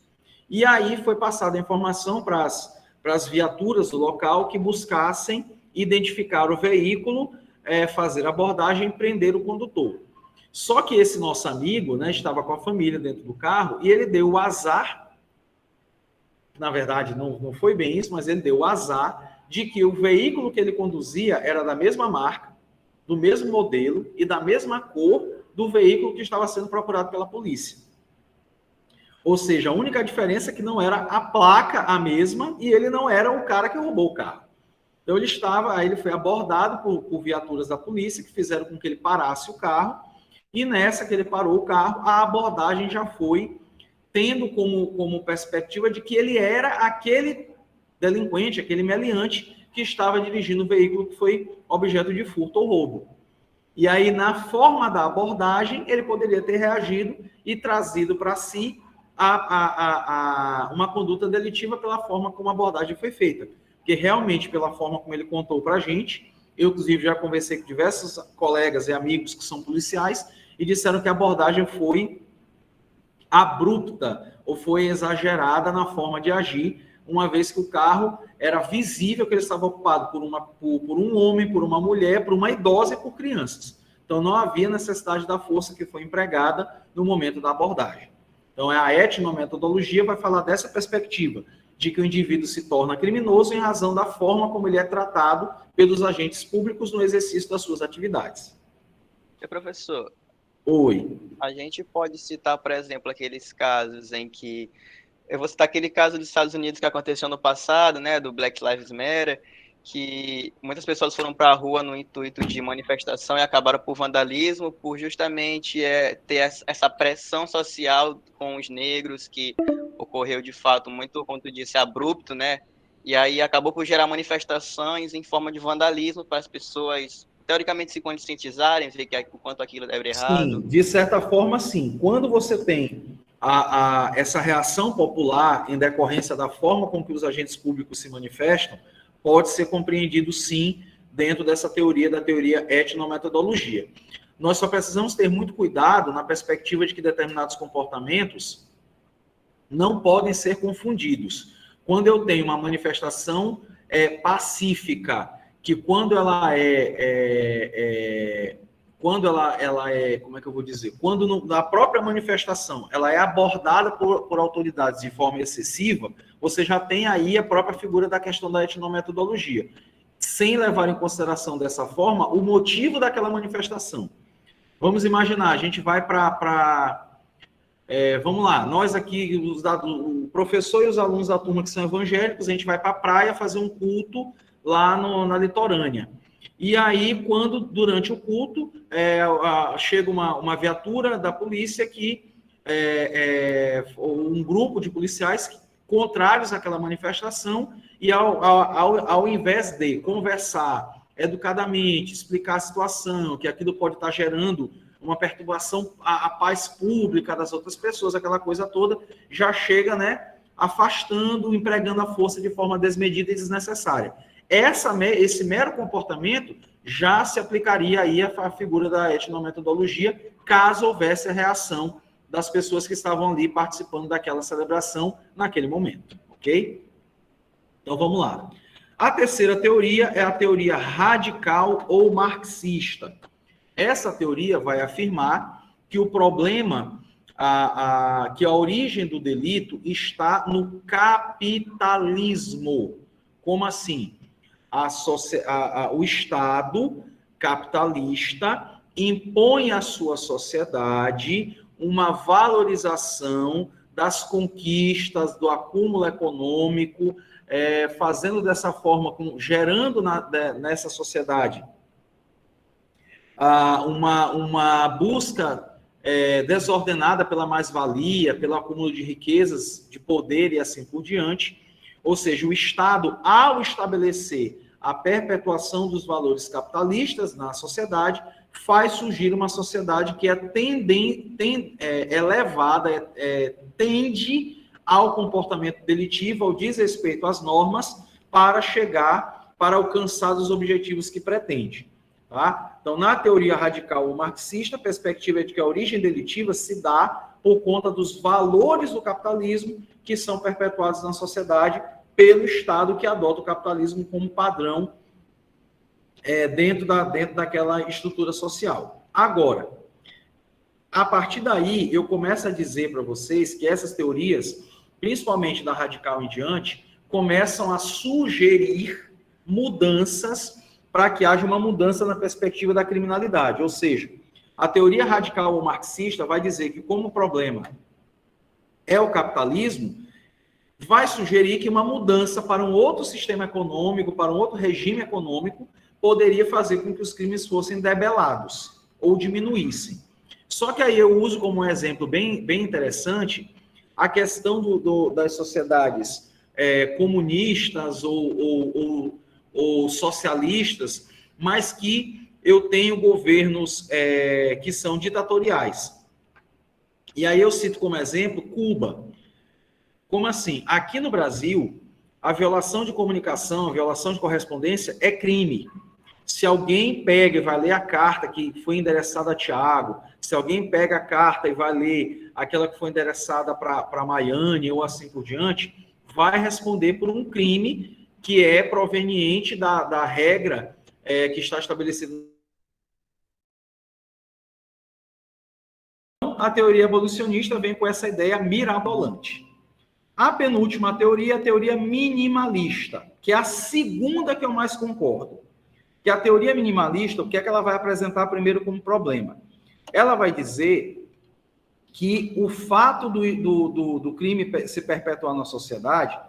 E aí foi passada a informação para as viaturas do local que buscassem identificar o veículo, fazer abordagem e prender o condutor. Só que esse nosso amigo, né, estava com a família dentro do carro e ele deu o azar, na verdade não foi bem isso, mas ele deu o azar de que o veículo que ele conduzia era da mesma marca, do mesmo modelo e da mesma cor do veículo que estava sendo procurado pela polícia. Ou seja, a única diferença é que não era a placa a mesma e ele não era o cara que roubou o carro. Então ele foi abordado por viaturas da polícia que fizeram com que ele parasse o carro, e nessa que ele parou o carro, a abordagem já foi tendo como perspectiva de que ele era aquele delinquente, aquele meliante que estava dirigindo o veículo que foi objeto de furto ou roubo. E aí, na forma da abordagem, ele poderia ter reagido e trazido para si uma conduta delitiva pela forma como a abordagem foi feita. Porque realmente, pela forma como ele contou para a gente, eu, inclusive, já conversei com diversos colegas e amigos que são policiais e disseram que a abordagem foi abrupta ou foi exagerada na forma de agir, uma vez que o carro era visível que ele estava ocupado por um homem, por uma mulher, por uma idosa e por crianças. Então, não havia necessidade da força que foi empregada no momento da abordagem. Então, a etnometodologia vai falar dessa perspectiva, de que o indivíduo se torna criminoso em razão da forma como ele é tratado pelos agentes públicos no exercício das suas atividades. Professor, oi. A gente pode citar, por exemplo, aqueles casos em que... Eu vou citar aquele caso dos Estados Unidos que aconteceu no passado, né, do Black Lives Matter, que muitas pessoas foram para a rua no intuito de manifestação e acabaram por vandalismo, por justamente ter essa pressão social com os negros, que ocorreu de fato muito, como tu disse, abrupto, né? E aí acabou por gerar manifestações em forma de vandalismo para as pessoas, teoricamente, se conscientizarem, ver o quanto aquilo deve errado. Sim, de certa forma, sim. Quando você tem essa reação popular em decorrência da forma com que os agentes públicos se manifestam, pode ser compreendido, sim, dentro dessa teoria, da teoria etnometodologia. Nós só precisamos ter muito cuidado na perspectiva de que determinados comportamentos, não podem ser confundidos. Quando eu tenho uma manifestação pacífica, que quando ela como é que eu vou dizer? Quando na própria manifestação ela é abordada por autoridades de forma excessiva, você já tem aí a própria figura da questão da etnometodologia, sem levar em consideração dessa forma o motivo daquela manifestação. Vamos imaginar, a gente vai vamos lá, nós aqui, o professor e os alunos da turma que são evangélicos, a gente vai para a praia fazer um culto lá na litorânea. E aí, durante o culto, chega uma viatura da polícia um grupo de policiais contrários àquela manifestação, e ao invés de conversar educadamente, explicar a situação, que aquilo pode estar gerando uma perturbação à paz pública das outras pessoas, aquela coisa toda, já chega, né, afastando, empregando a força de forma desmedida e desnecessária. Esse mero comportamento já se aplicaria aí à figura da etnometodologia, caso houvesse a reação das pessoas que estavam ali participando daquela celebração naquele momento, ok? Então, vamos lá. A terceira teoria é a teoria radical ou marxista. Essa teoria vai afirmar que o problema, que a origem do delito está no capitalismo. Como assim? O Estado capitalista impõe à sua sociedade uma valorização das conquistas, do acúmulo econômico, fazendo dessa forma, gerando nessa sociedade uma busca desordenada pela mais-valia, pelo acúmulo de riquezas, de poder e assim por diante. Ou seja, o Estado, ao estabelecer a perpetuação dos valores capitalistas na sociedade, faz surgir uma sociedade que tende ao comportamento delitivo, ao desrespeito às normas, para alcançar os objetivos que pretende. Tá? Então, na teoria radical ou marxista, a perspectiva é de que a origem delitiva se dá por conta dos valores do capitalismo que são perpetuados na sociedade pelo Estado que adota o capitalismo como padrão dentro daquela estrutura social. Agora, a partir daí, eu começo a dizer para vocês que essas teorias, principalmente da radical em diante, começam a sugerir mudanças para que haja uma mudança na perspectiva da criminalidade. Ou seja, a teoria radical ou marxista vai dizer que, como o problema é o capitalismo, vai sugerir que uma mudança para um outro sistema econômico, para um outro regime econômico, poderia fazer com que os crimes fossem debelados ou diminuíssem. Só que aí eu uso como um exemplo bem interessante a questão das sociedades comunistas ou socialistas, mas que eu tenho governos que são ditatoriais. E aí eu cito como exemplo Cuba. Como assim? Aqui no Brasil, a violação de comunicação, a violação de correspondência é crime. Se alguém pega e vai ler a carta que foi endereçada a Tiago, se alguém pega a carta e vai ler aquela que foi endereçada para Maiane ou assim por diante, vai responder por um crime que é proveniente da regra que está estabelecida. A teoria abolicionista vem com essa ideia mirabolante. A penúltima teoria é a teoria minimalista, que é a segunda que eu mais concordo. Que a teoria minimalista, o que é que ela vai apresentar primeiro como problema? Ela vai dizer que o fato do crime se perpetuar na sociedade,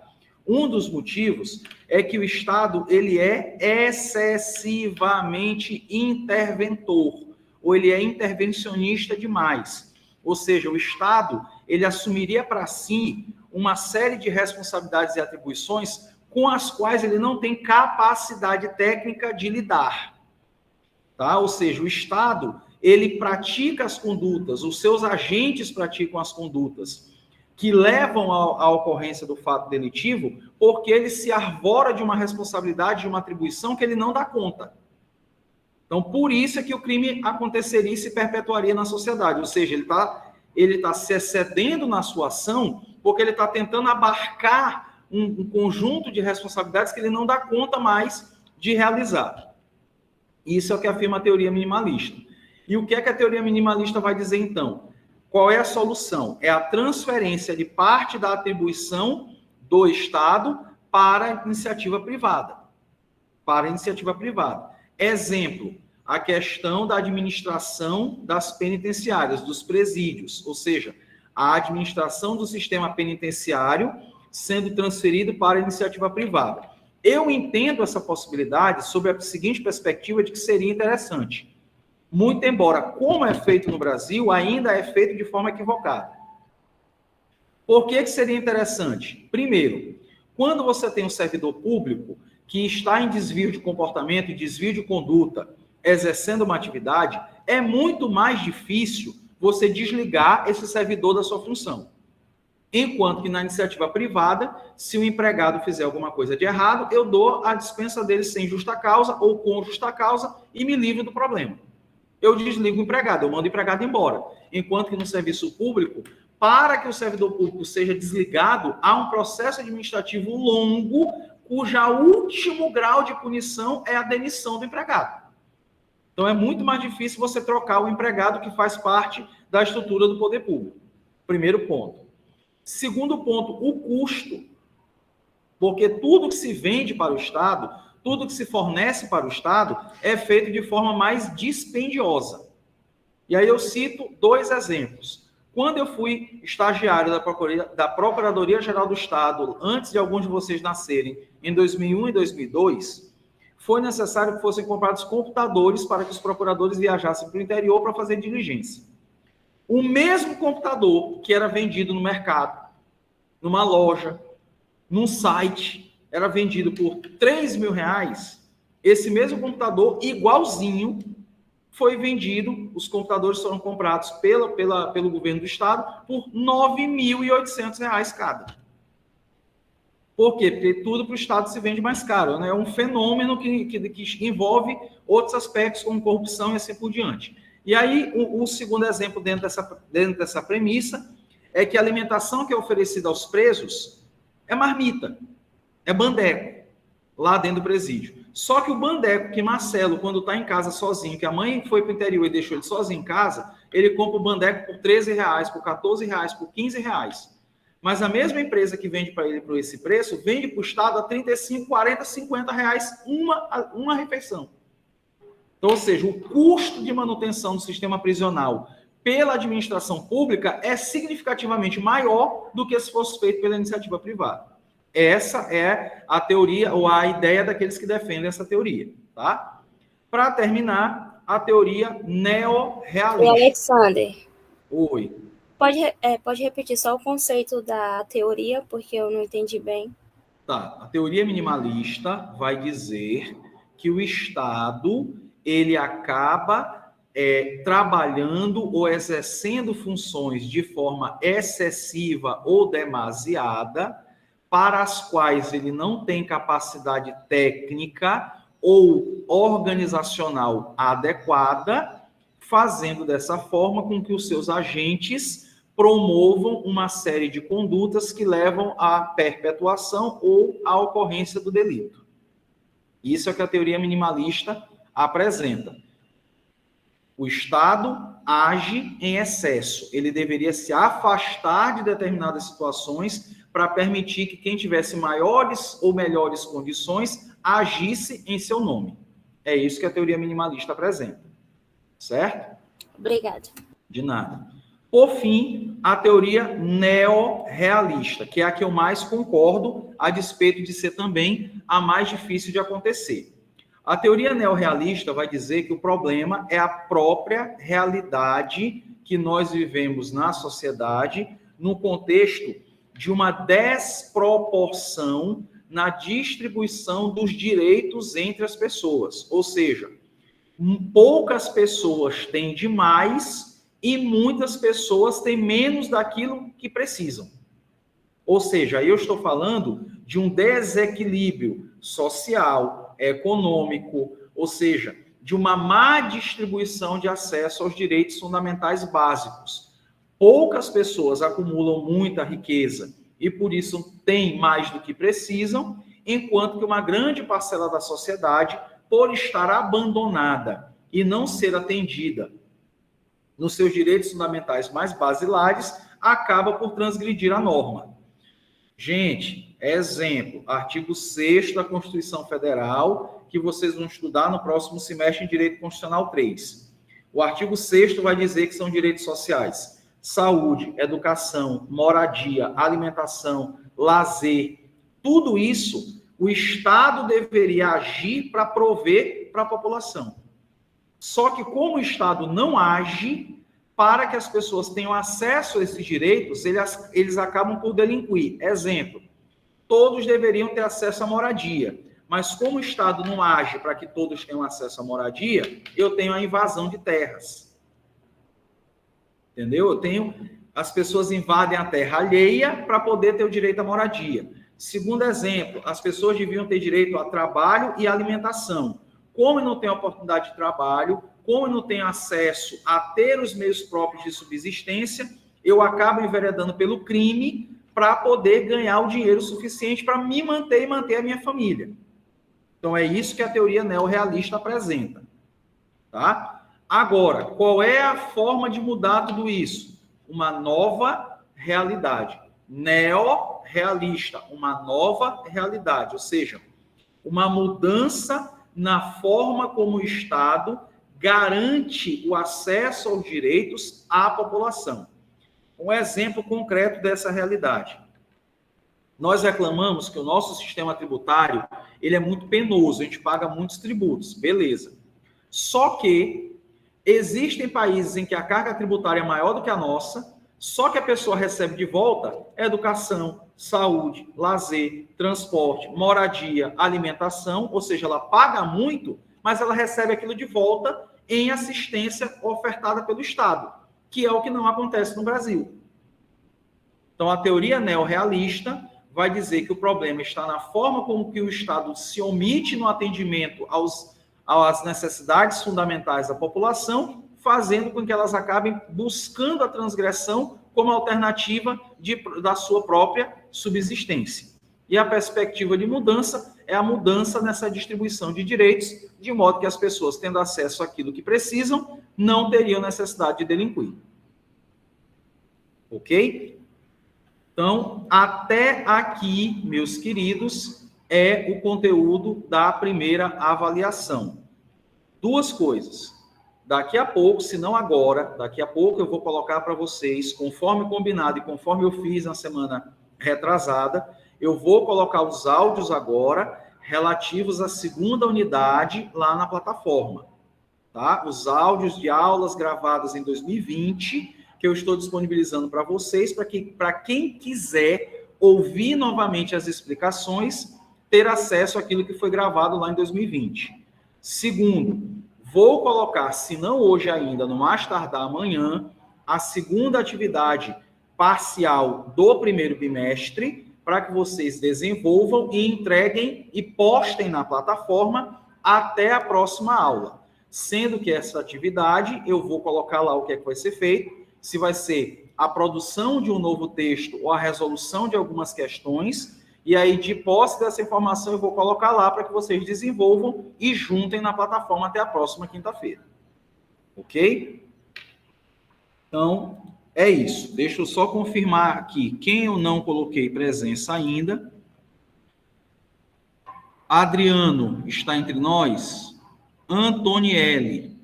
um dos motivos é que o Estado ele é excessivamente interventor, ou ele é intervencionista demais. Ou seja, o Estado ele assumiria para si uma série de responsabilidades e atribuições com as quais ele não tem capacidade técnica de lidar. Tá? Ou seja, o Estado, ele pratica as condutas, os seus agentes praticam as condutas que levam à ocorrência do fato delitivo, porque ele se arvora de uma responsabilidade, de uma atribuição que ele não dá conta. Então, por isso é que o crime aconteceria e se perpetuaria na sociedade. Ou seja, ele tá se excedendo na sua ação porque ele está tentando abarcar um conjunto de responsabilidades que ele não dá conta mais de realizar. Isso é o que afirma a teoria minimalista. E o que é que a teoria minimalista vai dizer, então? Qual é a solução? É a transferência de parte da atribuição do Estado para a iniciativa privada. Para a iniciativa privada. Exemplo, a questão da administração das penitenciárias, dos presídios, ou seja, a administração do sistema penitenciário sendo transferido para a iniciativa privada. Eu entendo essa possibilidade sob a seguinte perspectiva de que seria interessante. Muito embora, como é feito no Brasil, ainda é feito de forma equivocada. Por que seria interessante? Primeiro, quando você tem um servidor público que está em desvio de comportamento e desvio de conduta, exercendo uma atividade, é muito mais difícil você desligar esse servidor da sua função. Enquanto que na iniciativa privada, se o empregado fizer alguma coisa de errado, eu dou a dispensa dele sem justa causa ou com justa causa e me livro do problema. Eu desligo o empregado, eu mando o empregado embora. Enquanto que no serviço público, para que o servidor público seja desligado, há um processo administrativo longo, cujo último grau de punição é a demissão do empregado. Então, é muito mais difícil você trocar o empregado que faz parte da estrutura do poder público. Primeiro ponto. Segundo ponto, o custo. Porque tudo que se vende para o Estado, tudo que se fornece para o Estado, é feito de forma mais dispendiosa. E aí eu cito 2 exemplos. Quando eu fui estagiário da Procuradoria-Geral do Estado, antes de alguns de vocês nascerem, em 2001 e 2002... foi necessário que fossem comprados computadores para que os procuradores viajassem para o interior para fazer diligência. O mesmo computador que era vendido no mercado, numa loja, num site, era vendido por R$3.000, esse mesmo computador, igualzinho, foi vendido, os computadores foram comprados pelo governo do Estado por R$9.800 cada. Por quê? Porque tudo para o Estado se vende mais caro, né? É um fenômeno que envolve outros aspectos, como corrupção e assim por diante. E aí, o segundo exemplo dentro dessa premissa é que a alimentação que é oferecida aos presos é marmita, é bandeco, lá dentro do presídio. Só que o bandeco que Marcelo, quando está em casa sozinho, que a mãe foi para o interior e deixou ele sozinho em casa, ele compra o bandeco por R$13, por R$14, por R$15. Mas a mesma empresa que vende para ele por esse preço, vende para o Estado a R$35, R$40, R$50 uma refeição. Então, ou seja, o custo de manutenção do sistema prisional pela administração pública é significativamente maior do que se fosse feito pela iniciativa privada. Essa é a teoria, ou a ideia daqueles que defendem essa teoria, tá? Para terminar, a teoria neorrealista. Alexander. Oi. Pode repetir só o conceito da teoria, porque eu não entendi bem. Tá. A teoria minimalista vai dizer que o Estado ele acaba trabalhando ou exercendo funções de forma excessiva ou demasiada, para as quais ele não tem capacidade técnica ou organizacional adequada, fazendo dessa forma com que os seus agentes promovam uma série de condutas que levam à perpetuação ou à ocorrência do delito. Isso é o que a teoria minimalista apresenta. O Estado age em excesso. Ele deveria se afastar de determinadas situações para permitir que quem tivesse maiores ou melhores condições agisse em seu nome. É isso que a teoria minimalista apresenta. Certo? Obrigada. De nada. Por fim, a teoria neorrealista, que é a que eu mais concordo, a despeito de ser também a mais difícil de acontecer. A teoria neorrealista vai dizer que o problema é a própria realidade que nós vivemos na sociedade, no contexto de uma desproporção na distribuição dos direitos entre as pessoas. Ou seja, poucas pessoas têm demais e muitas pessoas têm menos daquilo que precisam. Ou seja, eu estou falando de um desequilíbrio social, econômico, ou seja, de uma má distribuição de acesso aos direitos fundamentais básicos. Poucas pessoas acumulam muita riqueza e por isso têm mais do que precisam, enquanto que uma grande parcela da sociedade, por estar abandonada e não ser atendida nos seus direitos fundamentais mais basilares, acaba por transgredir a norma. Gente, exemplo, artigo 6º da Constituição Federal, que vocês vão estudar no próximo semestre em Direito Constitucional 3. O artigo 6º vai dizer que são direitos sociais: saúde, educação, moradia, alimentação, lazer. Tudo isso, o Estado deveria agir para prover para a população. Só que como o Estado não age para que as pessoas tenham acesso a esses direitos, eles acabam por delinquir. Exemplo, todos deveriam ter acesso à moradia, mas como o Estado não age para que todos tenham acesso à moradia, eu tenho a invasão de terras. Entendeu? As pessoas invadem a terra alheia para poder ter o direito à moradia. Segundo exemplo, as pessoas deviam ter direito a trabalho e alimentação. Como eu não tenho oportunidade de trabalho, como eu não tenho acesso a ter os meios próprios de subsistência, eu acabo enveredando pelo crime para poder ganhar o dinheiro suficiente para me manter e manter a minha família. Então, é isso que a teoria neorrealista apresenta. Tá? Agora, qual é a forma de mudar tudo isso? Uma nova realidade. Neorrealista, uma nova realidade, ou seja, uma mudança na forma como o Estado garante o acesso aos direitos à população. Um exemplo concreto dessa realidade. Nós reclamamos que o nosso sistema tributário ele é muito penoso, a gente paga muitos tributos, beleza. Só que existem países em que a carga tributária é maior do que a nossa, só que a pessoa recebe de volta educação, saúde, lazer, transporte, moradia, alimentação, ou seja, ela paga muito, mas ela recebe aquilo de volta em assistência ofertada pelo Estado, que é o que não acontece no Brasil. Então, a teoria neorrealista vai dizer que o problema está na forma como que o Estado se omite no atendimento às necessidades fundamentais da população, fazendo com que elas acabem buscando a transgressão como alternativa da sua própria subsistência. E a perspectiva de mudança é a mudança nessa distribuição de direitos, de modo que as pessoas, tendo acesso àquilo que precisam, não teriam necessidade de delinquir. Ok? Então, até aqui, meus queridos, é o conteúdo da primeira avaliação. Duas coisas. Daqui a pouco, se não agora, daqui a pouco eu vou colocar para vocês, conforme combinado e conforme eu fiz na semana retrasada, eu vou colocar os áudios agora relativos à segunda unidade lá na plataforma. Tá? Os áudios de aulas gravadas em 2020, que eu estou disponibilizando para vocês, para quem quiser ouvir novamente as explicações, ter acesso àquilo que foi gravado lá em 2020. Segundo, vou colocar, se não hoje ainda, no mais tardar amanhã, a segunda atividade parcial do primeiro bimestre, para que vocês desenvolvam e entreguem e postem na plataforma até a próxima aula. Sendo que essa atividade, eu vou colocar lá o que é que vai ser feito, se vai ser a produção de um novo texto ou a resolução de algumas questões, e aí, de posse dessa informação, eu vou colocar lá para que vocês desenvolvam e juntem na plataforma até a próxima quinta-feira. Ok? Então, é isso. Deixa eu só confirmar aqui quem eu não coloquei presença ainda. Adriano está entre nós. Antoniele.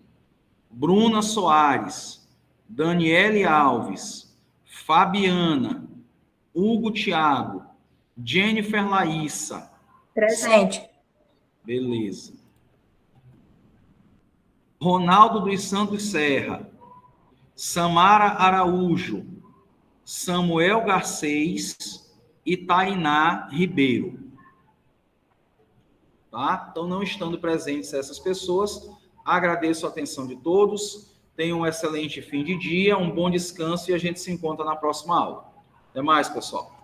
Bruna Soares. Daniele Alves. Fabiana. Hugo Thiago. Jennifer Laíssa. Presente. Beleza. Ronaldo dos Santos Serra. Samara Araújo. Samuel Garcês e Tainá Ribeiro. Tá? Então, não estando presentes essas pessoas, agradeço a atenção de todos. Tenham um excelente fim de dia, um bom descanso e a gente se encontra na próxima aula. Até mais, pessoal.